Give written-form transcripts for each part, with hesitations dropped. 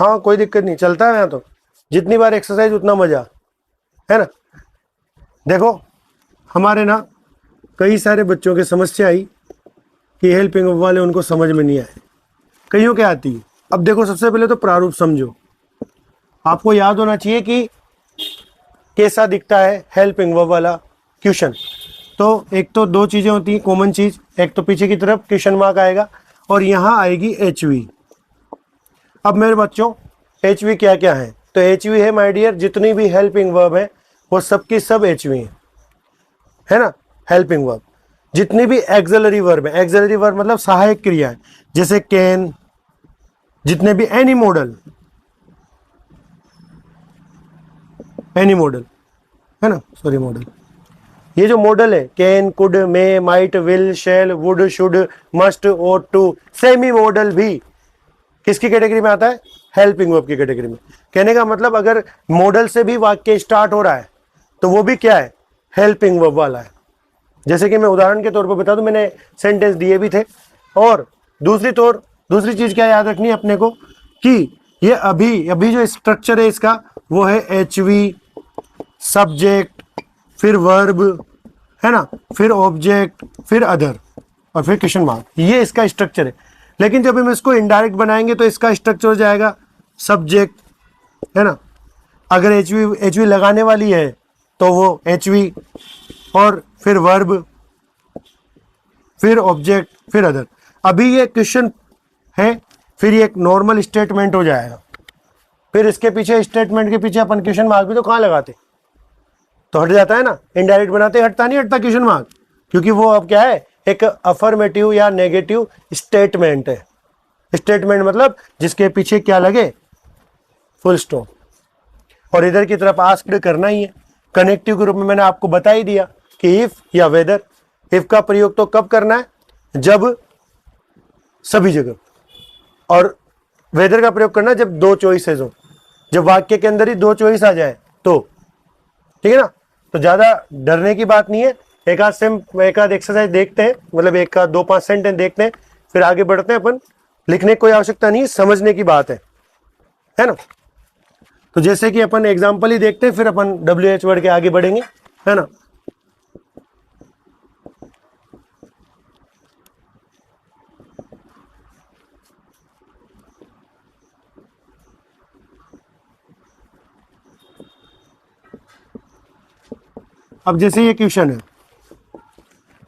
हाँ कोई दिक्कत नहीं, चलता है यहाँ तो, जितनी बार एक्सरसाइज उतना मजा है ना। देखो हमारे ना कई सारे बच्चों की समस्या आई कि हेल्पिंग वर्ब वाले उनको समझ में नहीं आए, कईयों के आती है। अब देखो सबसे पहले तो प्रारूप समझो, आपको याद होना चाहिए कि कैसा दिखता है हेल्पिंग वर्ब वाला क्वेश्चन। तो एक तो दो चीजें होती हैं कॉमन चीज, एक तो पीछे की तरफ क्वेश्चन मार्क आएगा और यहाँ आएगी HV। अब मेरे बच्चों HV क्या क्या है, तो HV है माय डियर जितनी भी हेल्पिंग वर्ब है वो सबकी सब HV है ना। हेल्पिंग वर्ब जितनी भी एक्सिलरी वर्ब है, एक्सिलरी वर्ब मतलब सहायक क्रिया है, जैसे कैन, जितने भी एनी मॉडल है ना, सॉरी मॉडल, ये जो मॉडल है can, could, may, might, will, shall, would, should, must, ought to, semi model भी किसकी कैटेगरी में आता है, हेल्पिंग वर्ब की कैटेगरी में। कहने का मतलब अगर मॉडल से भी वाक्य स्टार्ट हो रहा है तो वो भी क्या है, हेल्पिंग वर्ब वाला है। जैसे कि मैं उदाहरण के तौर पर बता दूं, मैंने सेंटेंस दिए भी थे। और दूसरी चीज क्या याद रखनी है अपने को कि ये अभी जो स्ट्रक्चर है इसका वो है HV, सब्जेक्ट, फिर वर्ब है ना, फिर ऑब्जेक्ट, फिर अदर और फिर क्वेश्चन मार्क, ये इसका स्ट्रक्चर है। लेकिन जब हम इसको इनडायरेक्ट बनाएंगे तो इसका स्ट्रक्चर हो जाएगा सब्जेक्ट है ना, अगर HV लगाने वाली है तो वो HV, और फिर वर्ब, फिर ऑब्जेक्ट, फिर अदर। अभी ये क्वेश्चन है, फिर ये एक नॉर्मल स्टेटमेंट हो जाएगा, फिर इसके पीछे स्टेटमेंट के पीछे अपन क्वेश्चन मार्क भी तो कहाँ लगाते, तो हट जाता है ना, इनडायरेक्ट बनाते हटता नहीं हटता क्वेश्चन मार्क, क्योंकि वो अब क्या है, एक अफर्मेटिव या नेगेटिव स्टेटमेंट है। स्टेटमेंट मतलब जिसके पीछे क्या लगे, फुल स्टॉप, और इधर की तरफ आस्क्ड करना ही है। कनेक्टिव के रूप में मैंने आपको बता ही दिया कि इफ या वेदर। इफ का प्रयोग तो कब करना है, जब सभी जगह, और वेदर का प्रयोग करना जब दो चॉइसेस हो, जब वाक्य के अंदर ही दो चॉइस आ जाए तो, ठीक है ना। तो ज्यादा डरने की बात नहीं है, एक आध एक्सरसाइज देखते हैं, मतलब एक आध 2-5 सेंटेंस देखते हैं, फिर आगे बढ़ते हैं अपन। लिखने की कोई आवश्यकता नहीं, समझने की बात है ना। तो जैसे कि अपन एग्जाम्पल ही देखते हैं, फिर अपन WH वर्ड के आगे बढ़ेंगे, है ना। अब जैसे ये क्वेश्चन है,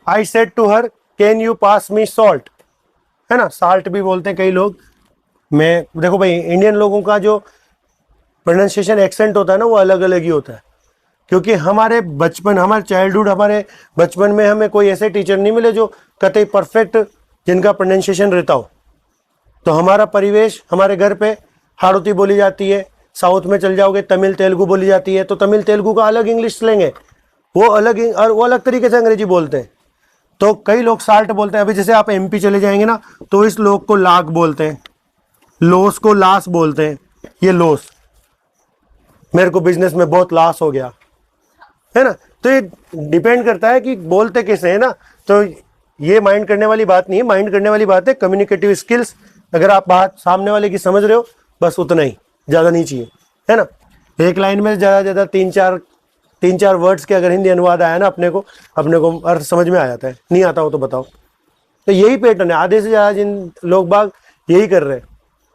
I said to her can you pass me salt, है ना, साल्ट भी बोलते हैं कई लोग। मैं देखो भाई, इंडियन लोगों का जो प्रोनाउंसिएशन एक्सेंट होता है ना वो अलग अलग ही होता है, क्योंकि हमारे चाइल्डहुड, हमारे बचपन में हमें कोई ऐसे टीचर नहीं मिले जो कतई परफेक्ट जिनका प्रोनाउंसिएशन रहता हो। तो हमारा परिवेश, हमारे घर पे हाड़ौती बोली जाती है, साउथ में चल जाओगे तमिल तेलुगु बोली जाती है, तो तमिल तेलुगु का अलग इंग्लिश लेंगे, वो अलग तरीके से अंग्रेजी बोलते हैं। तो कई लोग साल्ट बोलते हैं। अभी जैसे आप MP चले जाएंगे ना, तो इस लोग को लाग बोलते हैं, लोस को लास बोलते हैं। ये लोस, मेरे को बिजनेस में बहुत लॉस हो गया, है ना। तो ये डिपेंड करता है कि बोलते कैसे है ना। तो ये माइंड करने वाली बात नहीं है, माइंड करने वाली बात है कम्युनिकेटिव स्किल्स। अगर आप बात सामने वाले की समझ रहे हो, बस उतना ही, ज़्यादा नहीं चाहिए, है ना। एक लाइन में ज़्यादा से ज़्यादा 3-4 वर्ड्स के अगर हिंदी अनुवाद आया ना, अपने को अर्थ समझ में आ जाता है। नहीं आता हो तो बताओ। तो यही पैटर्न है, आधे से ज़्यादा जिन लोग बाग यही कर रहे हैं।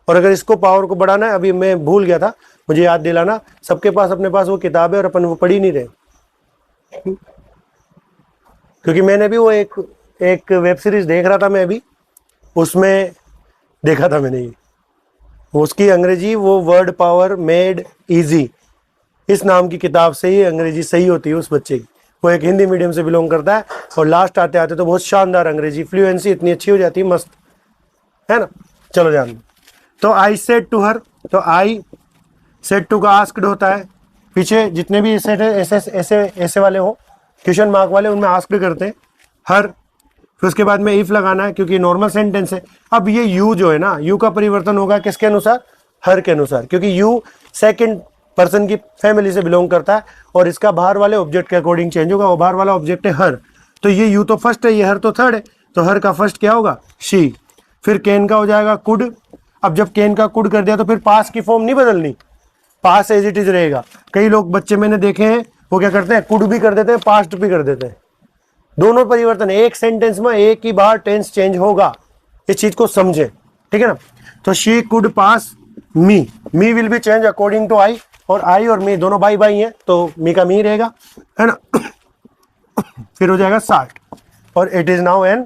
और अगर इसको पावर को बढ़ाना है, अभी मैं भूल गया था, मुझे याद दिलाना, सबके पास अपने पास वो किताब है और अपन वो पढ़ ही नहीं रहे, क्योंकि मैंने भी वो एक वेब सीरीज देख रहा था मैं अभी, उसमें देखा था मैंने ये, उसकी अंग्रेजी वो वर्ड पावर मेड इजी, इस नाम की किताब से ही अंग्रेजी सही होती है उस बच्चे की। वो एक हिंदी मीडियम से बिलोंग करता है और लास्ट आते आते तो बहुत शानदार अंग्रेजी फ्लुएंसी इतनी अच्छी हो जाती है, मस्त, है ना। चलो जान। तो आई सेड टू हर, तो आई सेड टू का आस्क्ड होता है, पीछे जितने भी ऐसे वाले हो क्वेश्चन मार्क वाले, उनमें आस्क्ड करते हैं हर। फिर उसके बाद में इफ लगाना है, क्योंकि नॉर्मल सेंटेंस है। अब ये यू जो है ना, यू का परिवर्तन होगा किसके अनुसार, हर के अनुसार, क्योंकि यू सेकंड पर्सन की फैमिली से बिलोंग करता है और इसका बाहर वाले ऑब्जेक्ट के अकॉर्डिंग चेंज होगा। वो बाहर वाला ऑब्जेक्ट है हर, तो ये यू तो फर्स्ट है, ये हर तो थर्ड है, तो हर का फर्स्ट क्या होगा, शी। फिर कैन का हो जाएगा कुड, अब जब कैन का कुड कर दिया तो फिर पास की फॉर्म नहीं बदलनी, पास एज इट इज रहेगा। कई लोग बच्चे मैंने देखे हैं वो क्या करते हैं, कुड भी कर देते हैं, पास्ट भी कर देते हैं। दोनों परिवर्तन है, एक सेंटेंस में एक ही बार टेंस चेंज होगा, इस चीज को समझे, ठीक है ना। तो she could pass me, me will be change according to I, और आई और मी दोनों बाई बाई हैं तो मी का मी रहेगा, है ना। फिर हो जाएगा 60, और it is now an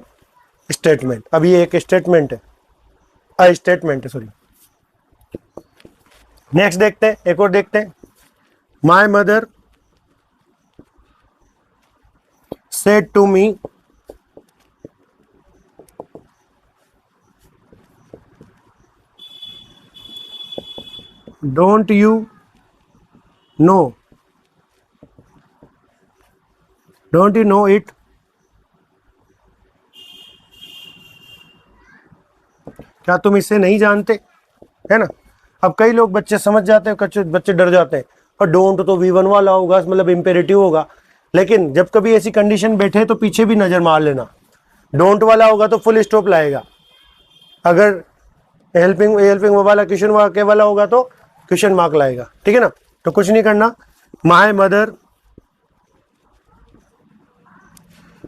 statement. अब ये एक स्टेटमेंट है, स्टेटमेंट है सॉरी। नेक्स्ट देखते हैं, एक और देखते हैं। My mother said to me don't you know, don't you know it, क्या तुम इसे नहीं जानते, है ना। अब कई लोग बच्चे समझ जाते हैं, कच्चे बच्चे डर जाते हैं, और डोंट तो V1 वाला होगा, मतलब इंपेरेटिव होगा। लेकिन जब कभी ऐसी कंडीशन बैठे तो पीछे भी नजर मार लेना, डोंट वाला होगा तो फुल स्टॉप लाएगा, अगर हेल्पिंग वाला क्वेश्चन वाक्य वाला होगा तो क्वेश्चन मार्क लाएगा, ठीक है ना। तो कुछ नहीं करना, my mother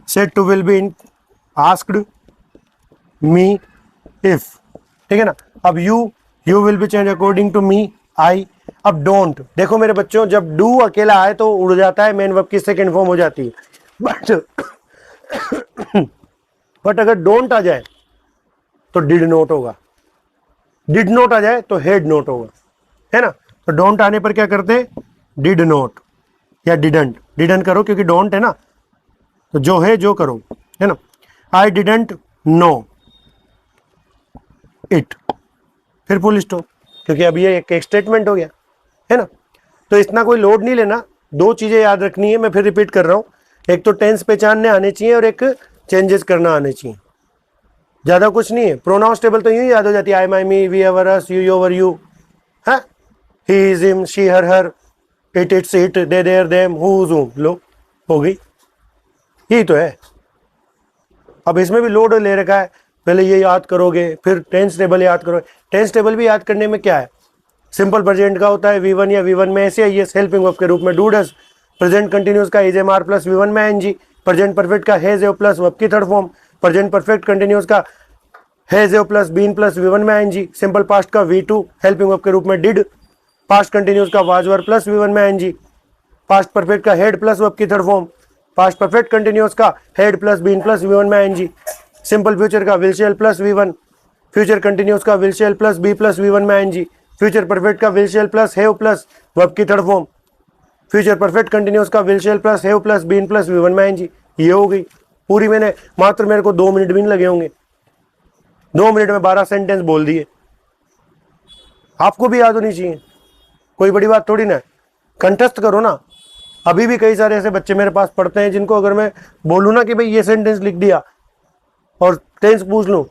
said to will be asked me if, ठीक है ना। अब you will be change according to me I. अब डोंट, देखो मेरे बच्चों, जब डू अकेला आए तो उड़ जाता है, मेन वर्ब की सेकंड फॉर्म हो जाती है, बट अगर डोंट आ जाए तो डिड नॉट होगा, डिड नॉट आ जाए तो हेड नॉट होगा, है ना। तो डोंट आने पर क्या करते हैं, डिड नॉट या डिडंट, डिडंट करो क्योंकि डोंट है ना, तो जो है जो करो, है ना। आई डिडंट नो इट, फिर फुल स्टॉप, क्योंकि अब ये एक स्टेटमेंट हो गया, है ना। तो इतना कोई लोड नहीं लेना, दो चीजें याद रखनी है, मैं फिर रिपीट कर रहा हूं, एक तो टेंस पहचानने आने चाहिए और एक चेंजेस करना आने चाहिए, ज्यादा कुछ नहीं है। प्रोनाउंस टेबल तो यूं ही याद हो जाती है, I my me, we ever us, you your you, है, he is him, she her her, it its it, they their them, whose whom, लो हो गई, यही तो है। अब इसमें भी लोड ले रखा है, पहले ये याद करोगे फिर टेंस टेबल याद करोगे। टेंस टेबल भी याद करने में क्या है, सिंपल प्रेजेंट का होता है V1 या V1 में ऐसे आई एस हेल्पिंग वर्ब के रूप में डू डज, प्रेजेंट कंटिन्यूस का is am are plus V1 में एनजी, प्रेजेंट परफेक्ट का हैज हैव प्लस वर्ब की third form, present perfect continuous का has have plus been plus V1 में NG, simple past का V2 हेल्पिंग वर्ब के रूप में डिड, पास्ट कंटिन्यूस का वाज वर प्लस V1 में एनजी, पास्ट परफेक्ट का हेड प्लस वर्ब की third form, past perfect continuous का had plus been plus V1 में एनजी, सिंपल फ्यूचर का will shall plus V1, future continuous का will shall plus be plus V1 में NG, future perfect का will shall plus have plus verb की third form, future perfect continuous का will shall plus have plus been plus V1 में NG. ये हो गई पूरी, मैंने मात्र मेरे को 2 मिनट भी नहीं लगे होंगे, 2 मिनट में 12 सेंटेंस बोल दिए। आपको भी याद होनी चाहिए, कोई बड़ी बात थोड़ी ना, कंठस्थ करो ना। अभी भी कई सारे ऐसे बच्चे मेरे पास पढ़ते हैं जिनको अगर मैं बोलूँ ना कि भाई ये सेंटेंस लिख दिया और टेंस पूछ लूँ,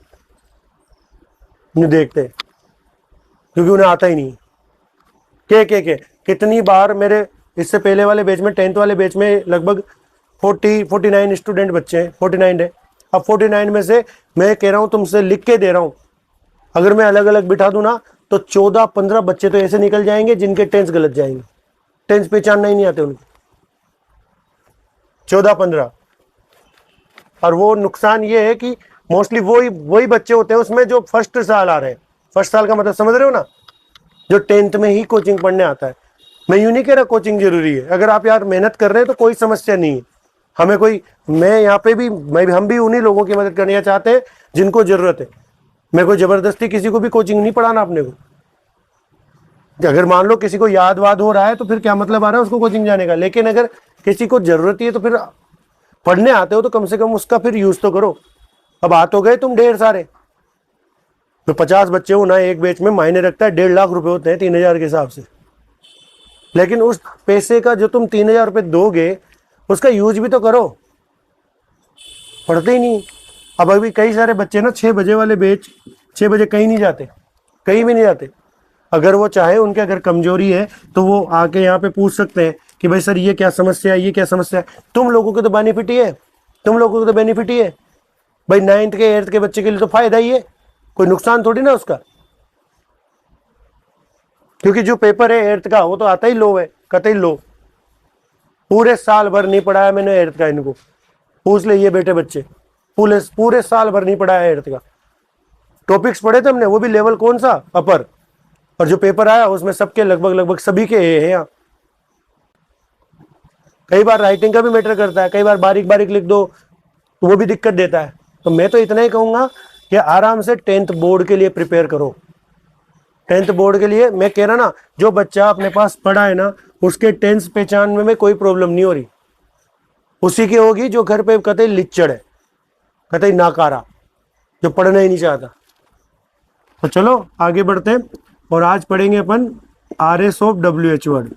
नहीं देखते क्योंकि उन्हें आता ही नहीं। के कितनी बार मेरे इससे पहले वाले बैच में, 10th वाले बैच में लगभग 49 स्टूडेंट बच्चे हैं, 49 है। अब 49 में से मैं कह रहा हूँ तुमसे लिख के दे रहा हूँ, अगर मैं अलग अलग बिठा दूँ ना तो 14-15 बच्चे तो ऐसे निकल जाएंगे जिनके टेंस गलत जाएंगे, टेंस पहचानना ही नहीं आते उनको, 14-15। और वो नुकसान ये है कि मोस्टली वही बच्चे होते हैं उसमें जो फर्स्ट साल आ रहे हैं। फर्स्ट साल का मतलब समझ रहे हो ना, जो 10th में ही कोचिंग पढ़ने आता है। मैं यूं नहीं कह रहा कोचिंग जरूरी है, अगर आप यार मेहनत कर रहे हैं तो कोई समस्या नहीं है, हमें कोई, मैं यहाँ पे भी हम भी उन्हीं लोगों की मदद करना चाहते हैं जिनको जरूरत है। मैं कोई जबरदस्ती किसी को भी कोचिंग नहीं पढ़ाना अपने को। अगर मान लो किसी को याद वाद हो रहा है तो फिर क्या मतलब आ रहा है उसको कोचिंग जाने का, लेकिन अगर किसी को जरूरत ही है तो फिर पढ़ने आते हो तो कम से कम उसका फिर यूज तो करो। अब आ तो गए तुम ढेर सारे, तो 50 बच्चे होना एक बैच में मायने रखता है, 1.5 लाख रुपए होते हैं 3000 के हिसाब से। लेकिन उस पैसे का जो तुम 3000 रुपये दोगे उसका यूज भी तो करो, पढ़ते ही नहीं। अब अभी कई सारे बच्चे ना 6 बजे वाले बैच, 6 बजे कहीं नहीं जाते, कहीं भी नहीं जाते। अगर वो चाहे, उनके अगर कमजोरी है तो वो आके यहाँ पे पूछ सकते हैं कि भाई सर ये क्या समस्या है, ये क्या समस्या है। तुम लोगों को तो बेनिफिट ही है, तुम लोगों को तो बेनिफिट ही है भाई, 9th के 8th के बच्चे के लिए तो फायदा ही है, कोई नुकसान थोड़ी ना उसका। क्योंकि जो पेपर है एर्थ का वो तो आता ही लो है, कतई लो। पूरे साल भर नहीं पढ़ाया मैंने एर्थ का, इनको पूछ ले ये बेटे बच्चे, पूरे साल भर नहीं पढ़ाया एर्थ का। टॉपिक्स पढ़े थे हमने, वो भी लेवल कौन सा, अपर। और जो पेपर आया उसमें सबके लगभग सभी के ए है यहाँ। कई बार राइटिंग का भी मैटर करता है, कई बार बारीक बारीक लिख दो तो वो भी दिक्कत देता है। तो मैं तो इतना ही कहूंगा कि आराम से 10th बोर्ड के लिए प्रिपेयर करो। 10th बोर्ड के लिए मैं कह रहा ना, जो बच्चा अपने पास पढ़ा है ना, उसके 10th पहचानने में कोई प्रॉब्लम नहीं हो रही, उसी की होगी जो घर पे कतई लिच्चड़ है, कतई नाकारा, जो पढ़ना ही नहीं चाहता। तो चलो आगे बढ़ते हैं और आज पढ़ेंगे अपन RS ऑफ WH वर्ड।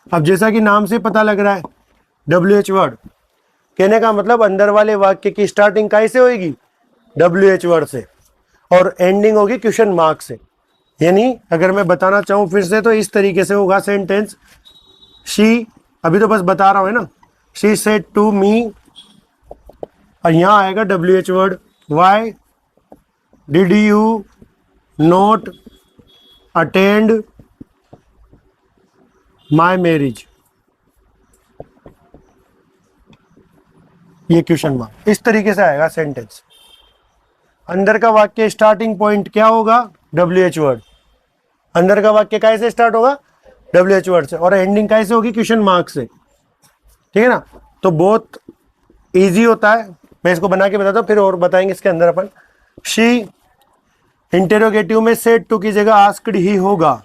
अब जैसा कि नाम से पता लग रहा है, WH वर्ड कहने का मतलब अंदर वाले वाक्य की स्टार्टिंग कैसे होगी, WH वर्ड से, और एंडिंग होगी क्वेश्चन मार्क से। यानी अगर मैं बताना चाहूं फिर से तो इस तरीके से होगा सेंटेंस, शी, अभी तो बस बता रहा हूं है ना, शी सेड टू मी, और यहां आएगा WH word, why did you not attend my marriage, ये क्वेश्चन मार्क। इस तरीके से आएगा सेंटेंस। अंदर का वाक्य स्टार्टिंग पॉइंट क्या होगा, WH वर्ड। अंदर का वाक्य कैसे स्टार्ट होगा, WH वर्ड से, और एंडिंग कैसे होगी, क्वेश्चन मार्क से। ठीक है ना। तो बहुत इजी होता है, मैं इसको बना के बताता हूँ फिर और बताएंगे इसके अंदर अपन। शी इंटेरोगेटिव में सेड टू की जगह आस्क्ड ही होगा,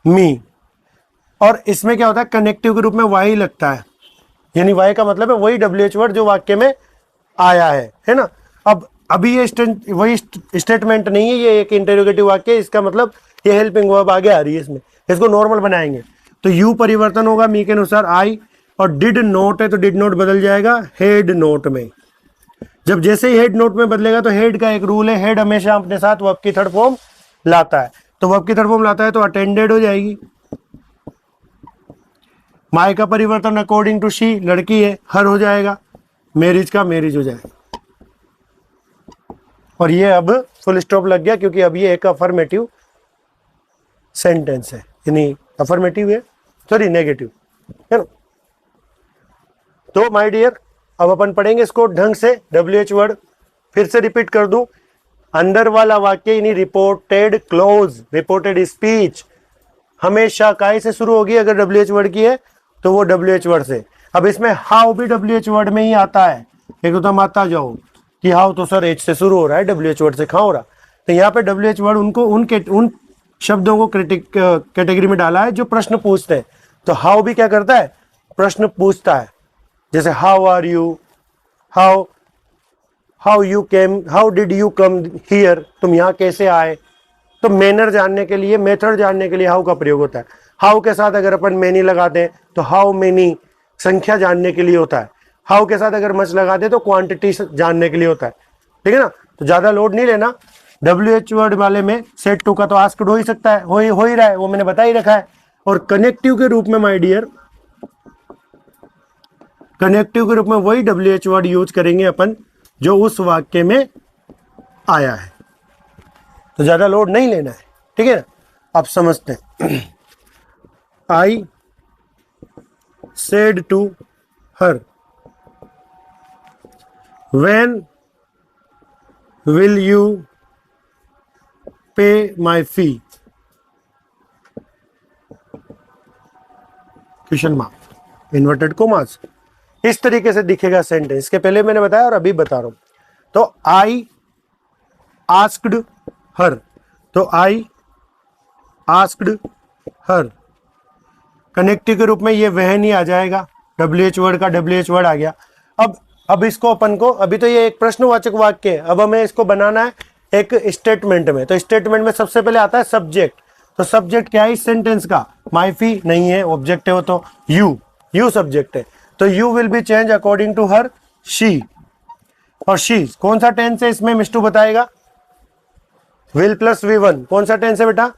मी, और इसमें क्या होता है, कनेक्टिव के रूप में वाई लगता है, यानी वाई का मतलब है वही WH वर्ड जो वाक्य में आया है ना। अब अभी ये वही स्टेटमेंट नहीं है, ये एक इंटेरोगेटिव वाक्य है, इसका मतलब ये हेल्पिंग वर्ब आगे आ रही है इसमें। इसको नॉर्मल बनाएंगे तो यू परिवर्तन होगा मी के अनुसार आई, और डिड नोट है तो डिड नोट बदल जाएगा हेड नोट में। जब जैसे ही हेड नोट में बदलेगा तो हेड का एक रूल है, हेड हमेशा अपने साथ वर्ब की थर्ड फॉर्म लाता है, तो वर्ब की थर्ड फॉर्म लाता है तो अटेंडेड हो जाएगी। माई का परिवर्तन अकॉर्डिंग टू शी, लड़की है, हर हो जाएगा, मैरिज का मैरिज हो जाएगा। और ये अब फुल स्टॉप लग गया क्योंकि अब ये एक अफर्मेटिव सेंटेंस है, यानी अफर्मेटिव है, सॉरी नेगेटिव है ना। तो माय डियर अब अपन पढ़ेंगे इसको ढंग से, WH वर्ड फिर से रिपीट कर दूं। अंदर वाला वाक्य यानी रिपोर्टेड क्लोज, रिपोर्टेड स्पीच हमेशा काय से शुरू होगी, अगर WH वर्ड की है तो वो WH वर्ड से। अब इसमें हाउ भी WH वर्ड में ही आता है, एक तो तुम आता जाओ कि हाउ तो सर H से शुरू हो रहा है, WH वर्ड से कहाँ हो रहा। तो यहाँ पे WH वर्ड उनको उन शब्दों को कैटेगरी में डाला है जो प्रश्न पूछते हैं। तो हाउ भी क्या करता है, प्रश्न पूछता है, जैसे how are you, how you came, how did you come here, तुम यहाँ कैसे आए। तो मैनर जानने के लिए, मेथड जानने के लिए हाउ का प्रयोग होता है। हाउ के साथ अगर अपन मेनी लगाते हैं तो हाउ मेनी संख्या जानने के लिए होता है। हाउ के साथ अगर मच लगाते हैं तो क्वांटिटी जानने के लिए होता है। ठीक है ना। तो ज्यादा लोड नहीं लेना। WH वर्ड वाले में सेट टू का तो आस्क्ड हो ही सकता है, हो ही रहा है, वो मैंने बता ही रखा है। और कनेक्टिव के रूप में माय डियर, कनेक्टिव के रूप में वही WH वर्ड यूज करेंगे अपन जो उस वाक्य में आया है। तो ज्यादा लोड नहीं लेना है, ठीक है ना। आप समझते हैं। I said to her, when will you pay my fee, question mark, inverted commas. इस तरीके से दिखेगा सेंटेंस। इसके पहले मैंने बताया और अभी बता रहा हूं। तो आई आस्क्ड हर, तो आई आस्क्ड हर कनेक्टिव के रूप में ये वह नहीं आ जाएगा, WH वर्ड का WH वर्ड आ गया। अब इसको अपन को, अभी तो ये एक प्रश्नवाचक वाक्य है, अब हमें इसको बनाना है एक स्टेटमेंट में। तो स्टेटमेंट में सबसे पहले आता है सब्जेक्ट। तो सब्जेक्ट क्या है इस सेंटेंस का, माई फी नहीं है, ऑब्जेक्ट है वो, तो यू सब्जेक्ट है। तो you will be change according to her, she. और शी कौन सा टेंस है इसमें, मिस्टू बताएगा। विल प्लस V1 कौन सा टेंस है बेटा,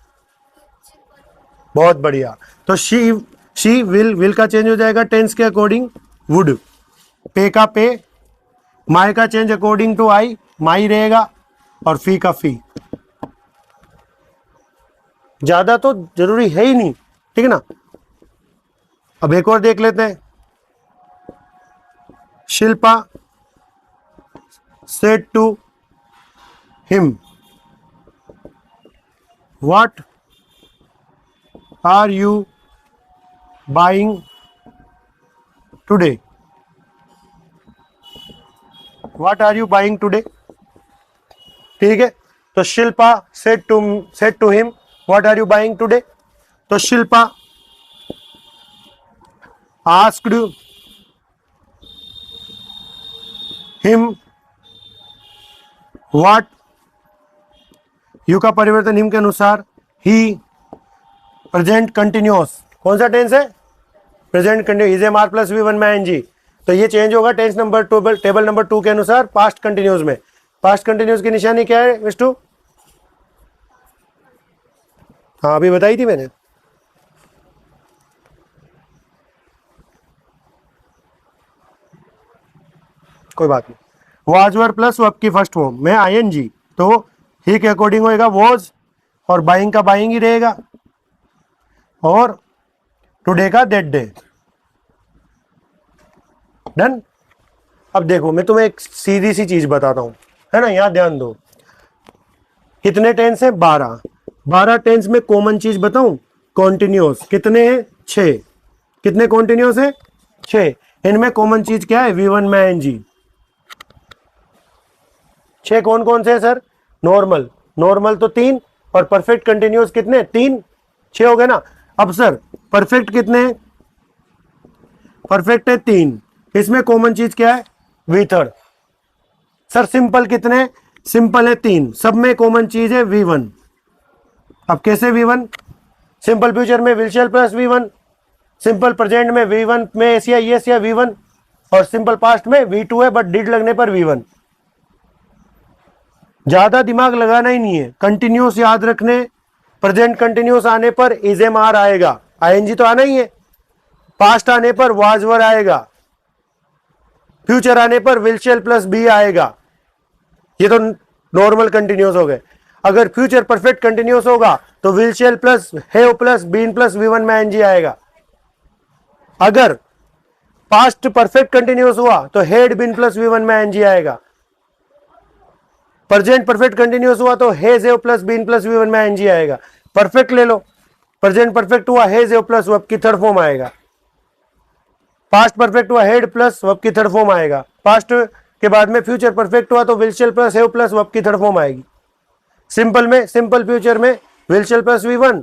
बहुत बढ़िया। तो शी विल का चेंज हो जाएगा टेंस के अकॉर्डिंग, वुड। पे का पे, माई का चेंज अकॉर्डिंग टू आई, माई रहेगा, और फी का फी। ज्यादा तो जरूरी है ही नहीं, ठीक है ना। अब एक और देख लेते हैं। Shilpa said to him, what are you buying today, what are you buying today, ठीक है। तो Shilpa said to him what are you buying today, तो Shilpa asked him what, you का परिवर्तन हिम के अनुसार, ही प्रेजेंट कंटिन्यूअस, कौन सा टेंस है, present continuous, is am are plus V one में एनजी, तो ये चेंज होगा टेंस नंबर टेबल नंबर 2 के अनुसार पास्ट कंटिन्यूअस में। पास्ट कंटिन्यूअस की निशानी क्या है विष्णु, हाँ अभी बताई थी मैंने, कोई बात नहीं। वाज वर प्लस वर्ब की फर्स्ट फॉर्म में आईएनजी, तो ही के अकॉर्डिंग होएगा वॉज, और बाइंग का बाइंग ही रहेगा, और टुडे का दैट डे। डन। अब देखो मैं तुम्हें एक सीधी सी चीज बताता हूं, है ना, यहां ध्यान दो। कितने टेंस है, 12। 12 टेंस में कॉमन चीज बताऊं, कॉन्टिन्यूअस कितने हैं, 6। कितने कॉन्टिन्यूअस है, 6। इनमें कॉमन चीज क्या है, V1 में एनजी। 6 कौन कौन से है सर, नॉर्मल, नॉर्मल तो 3, और परफेक्ट कंटिन्यूअस कितने, 3, 6 हो गए ना। अब सर परफेक्ट कितने हैं, परफेक्ट है 3, इसमें कॉमन चीज क्या है, V3। सर सिंपल कितने, सिंपल है 3, सब में कॉमन चीज है V1। अब कैसे V1, सिंपल फ्यूचर में will shall plus V1, simple present में V1 में एस या यस या V1, और सिंपल पास्ट में V2 है बट डिड लगने पर V1। ज्यादा दिमाग लगाना ही नहीं है, कंटिन्यूस याद रखने, प्रेजेंट कंटिन्यूस आने पर इज एम आर आएगा, आईएनजी तो आना ही है, पास्ट आने पर वाज वर आएगा, फ्यूचर आने पर विल शैल प्लस बी आएगा। ये तो नॉर्मल कंटिन्यूस हो गए। अगर फ्यूचर परफेक्ट कंटिन्यूस होगा तो will shall plus have plus been plus V1 में एनजी आएगा। अगर पास्ट परफेक्ट कंटिन्यूस हुआ तो हैड बीन प्लस V1 में एनजी आएगा। प्रेजेंट परफेक्ट कंटिन्यूस हुआ तो has have plus been plus V1 में एनजी आएगा। परफेक्ट ले लो, प्रेजेंट परफेक्ट हुआ हैज हैव प्लस वर्ब की थर्ड फॉर्म आएगा। पास्ट परफेक्ट हुआ हेड प्लस वर्ब की थर्ड फॉर्म आएगा। पास्ट के बाद में फ्यूचर परफेक्ट हुआ तो will shall plus have plus verb की थर्ड फॉर्म आएगी। सिंपल में, सिंपल फ्यूचर में will shall plus V1,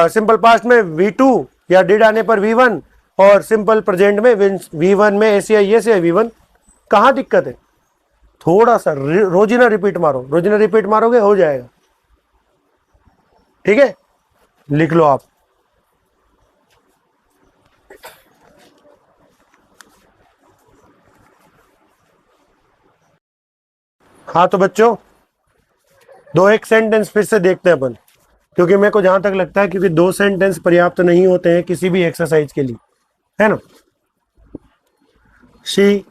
simple past में V2 या डिड आने पर V1, और सिंपल प्रेजेंट में V1 में एस या यस या V1। कहां दिक्कत है, थोड़ा सा रोजिना रिपीट मारो, रोजिना रिपीट मारोगे हो जाएगा, ठीक है। लिख लो आप, हाँ तो बच्चों दो एक सेंटेंस फिर से देखते हैं अपन, क्योंकि मेरे को जहां तक लगता है क्योंकि 2 सेंटेंस पर्याप्त नहीं होते हैं किसी भी एक्सरसाइज के लिए, है ना। She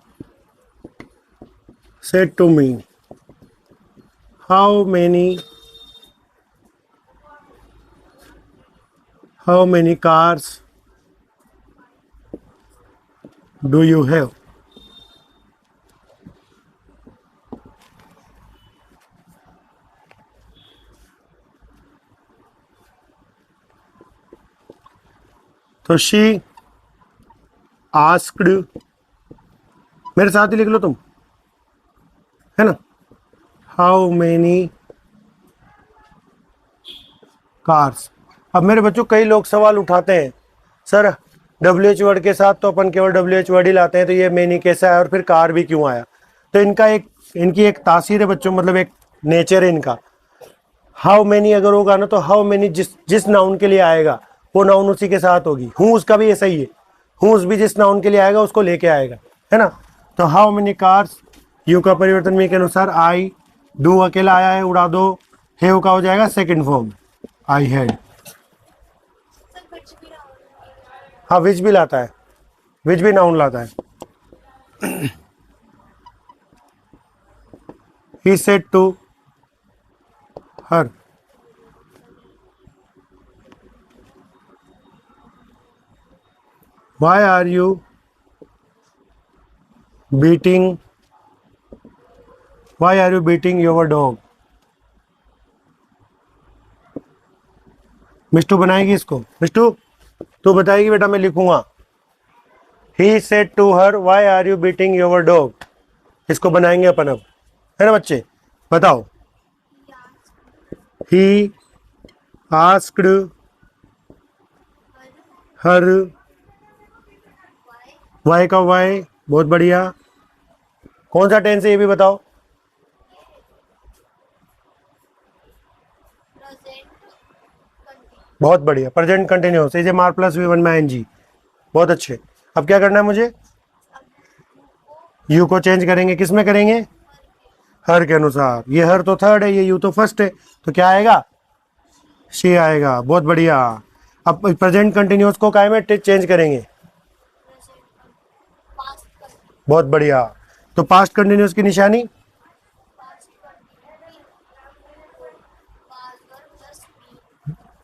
said to me how many cars do you have, तो शी आस्क्ड, मेरे साथ ही लिख लो तुम, है ना, हाउ मेनी कार्स। अब मेरे बच्चों कई लोग सवाल उठाते हैं, सर WH वर्ड के साथ तो अपन केवल WH वर्ड ही लाते हैं, तो ये मेनी कैसा है और फिर कार भी क्यों आया। तो इनकी एक तासीर है बच्चों, मतलब एक नेचर है इनका। हाउ मेनी अगर होगा ना तो हाउ मेनी जिस नाउन के लिए आएगा वो नाउन उसी के साथ होगी। हूँ उसका भी ऐसा ही है, हूँ भी जिस नाउन के लिए आएगा उसको लेके आएगा, है ना। तो हाउ मेनी कार्स, यू का परिवर्तन में के अनुसार आई, डू अकेला आया है उड़ा दो, हैव का हो जाएगा सेकंड फॉर्म आई हैड। हाँ विच भी लाता है, विच भी नाउन लाता है। He said to her, why are you beating your dog. Mishtu बनाएगी इसको। मिष्टू तू बताएगी बेटा, मैं लिखूंगा। He said to her why are you beating your dog. इसको बनाएंगे अपन अब, है ना बच्चे, बताओ। ही आस्क्ड हर, वाई का वाई, बहुत बढ़िया। कौन सा टेंस है ये भी बताओ। बहुत बढ़िया, present continuous, is am are plus V one में एनजी। बहुत अच्छे। अब क्या करना है मुझे, यू को चेंज करेंगे, किस में करेंगे, हर के अनुसार। ये हर तो थर्ड है, ये यू तो फर्स्ट है, तो क्या आएगा, शी आएगा। बहुत बढ़िया। अब प्रेजेंट कंटिन्यूअस को काय में चेंज करेंगे, बहुत बढ़िया। तो पास्ट कंटिन्यूअस की निशानी,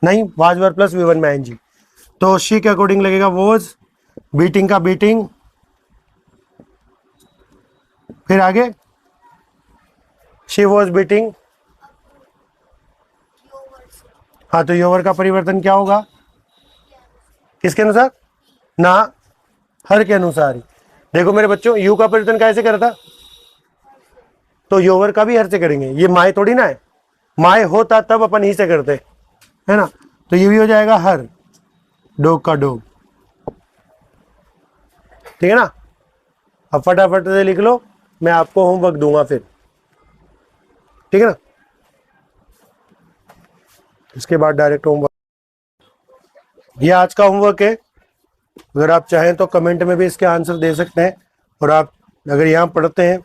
नहीं, was were plus V one में एनजी। तो शी के अकॉर्डिंग लगेगा वॉज, बीटिंग का बीटिंग, फिर आगे शी वॉज बीटिंग। हाँ, तो योवर का परिवर्तन क्या होगा, किसके अनुसार, ना, हर के अनुसार ही। देखो मेरे बच्चों, यू का परिवर्तन कैसे करता, तो योवर का भी हर से करेंगे। ये माए थोड़ी ना है, माए होता तब अपन ही से करते, है ना। तो ये भी हो जाएगा हर, डॉग का डॉग, ठीक है ना। अब फटाफट से लिख लो, मैं आपको होमवर्क दूंगा फिर, ठीक है ना। इसके बाद डायरेक्ट होमवर्क, ये आज का होमवर्क है। अगर आप चाहें तो कमेंट में भी इसके आंसर दे सकते हैं, और आप अगर यहाँ पढ़ते हैं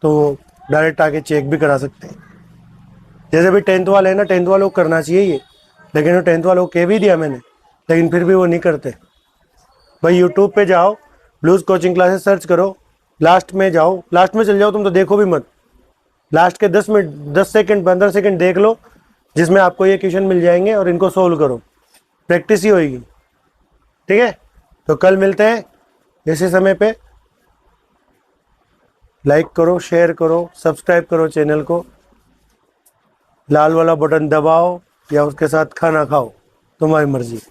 तो डायरेक्ट आके चेक भी करा सकते हैं। जैसे भी 10th वाले हैं ना, 10th वालों को करना चाहिए ये, लेकिन वो 10th वालों को कह भी दिया मैंने, लेकिन फिर भी वो नहीं करते। भाई यूट्यूब पे जाओ, ब्लूज कोचिंग क्लासेस सर्च करो, लास्ट में जाओ, लास्ट में चल जाओ, तुम तो देखो भी मत, लास्ट के 10 मिनट 10 सेकंड 15 सेकंड देख लो, जिसमें आपको ये क्वेश्चन मिल जाएंगे, और इनको सोल्व करो, प्रैक्टिस ही होगी, ठीक है। तो कल मिलते हैं इसी समय पे। लाइक करो, शेयर करो, सब्सक्राइब करो चैनल को, लाल वाला बटन दबाओ या उसके साथ खाना खाओ, तुम्हारी मर्जी।